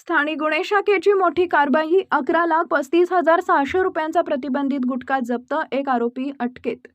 स्थानिक गुन्हे शाखेची मोठी कारवाई 11,35,600 रुपयांचा प्रतिबंधित गुटखा जप्त, एक आरोपी अटकेत।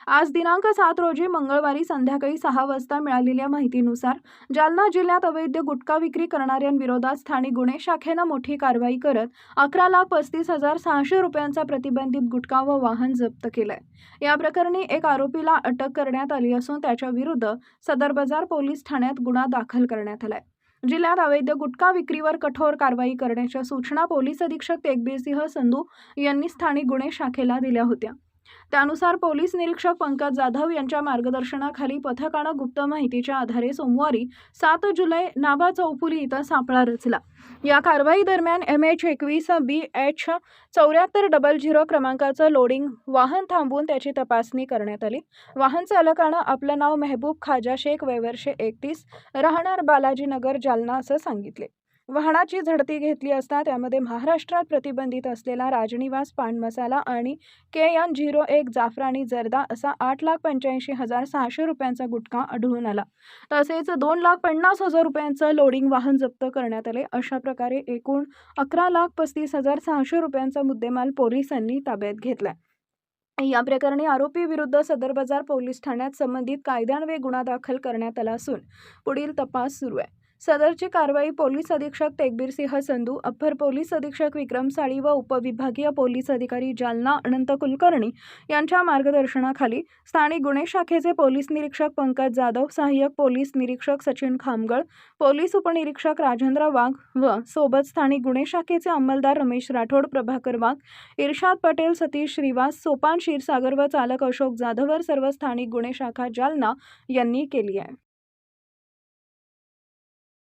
आज दिनांक 7 रोजी मंगळवारी संध्याकाळी 6 वाजता मिळालेल्या माहितीनुसार जालना जिल्ह्यात अवैध गुटखा विक्री करणाऱ्यांविरोधात स्थानिक गुन्हे शाखेनं मोठी कारवाई करत 11,35,600 रुपयांचा प्रतिबंधित गुटखा व वाहन जप्त केलंय। या प्रकरणी एक आरोपीला अटक करण्यात आली असून त्याच्या विरुद्ध सदर बाजार पोलीस ठाण्यात गुन्हा दाखल करण्यात आलाय। जिल्ह्यात अवैध गुटखा विक्रीवर कठोर कारवाई करण्याच्या सूचना पोलीस अधीक्षक तेगबीर सिंह संधू यांनी स्थानिक गुन्हे शाखेला दिल्या होत्या। त्यानुसार पोलीस निरीक्षक पंकज जाधव यांच्या मार्गदर्शनाखाली पथकानं गुप्त माहितीच्या आधारे सोमवारी 7 जुलै नावा चौफुली इथं सापळा रचला। या कारवाई दरम्यान MH21BH 7400 क्रमांकाचं लोडिंग वाहन थांबवून त्याची तपासणी करण्यात आली। वाहन चालकानं आपलं नाव मेहबूब खाजा शेख, वय वर्ष 31, राहणार बालाजीनगर, जालना असं सांगितले। वाहनाची झडती घेतली असता त्यामध्ये महाराष्ट्रात प्रतिबंधित असलेला राजनिवास पान मसाला आणि KN01 जाफरानी जर्दा असा 8,85,600 रुपयांचा गुटखा आढळून आला। तसेच 2,50,000 रुपयांचं लोडिंग वाहन जप्त करण्यात आले। अशा प्रकारे एकूण 11,35,600 रुपयांचा मुद्देमाल पोलिसांनी ताब्यात घेतलाय। या प्रकरणी आरोपी विरुद्ध सदर बाजार पोलीस ठाण्यात संबंधित कायद्यान्वये गुन्हा दाखल करण्यात आला असून पुढील तपास सुरू आहे। सदरची कारवाई पोलीस अधीक्षक तेगबीर सिंह संधू, अप्पर पोलीस अधीक्षक विक्रम साळी व उपविभागीय पोलीस अधिकारी जालना अनंत कुलकर्णी यांच्या मार्गदर्शनाखाली स्थानिक गुन्हे शाखेचे पोलीस निरीक्षक पंकज जाधव, सहाय्यक पोलीस निरीक्षक सचिन खामगळ, पोलीस उपनिरीक्षक राजेंद्र वाघ व सोबत स्थानिक गुन्हे शाखेचे अंमलदार रमेश राठोड, प्रभाकर वाघ, इर्शाद पटेल, सतीश श्रीवास, सोपान क्षीरसागर व चालक अशोक जाधवर सर्व स्थानिक गुन्हे शाखा जालना यांनी केली आहे।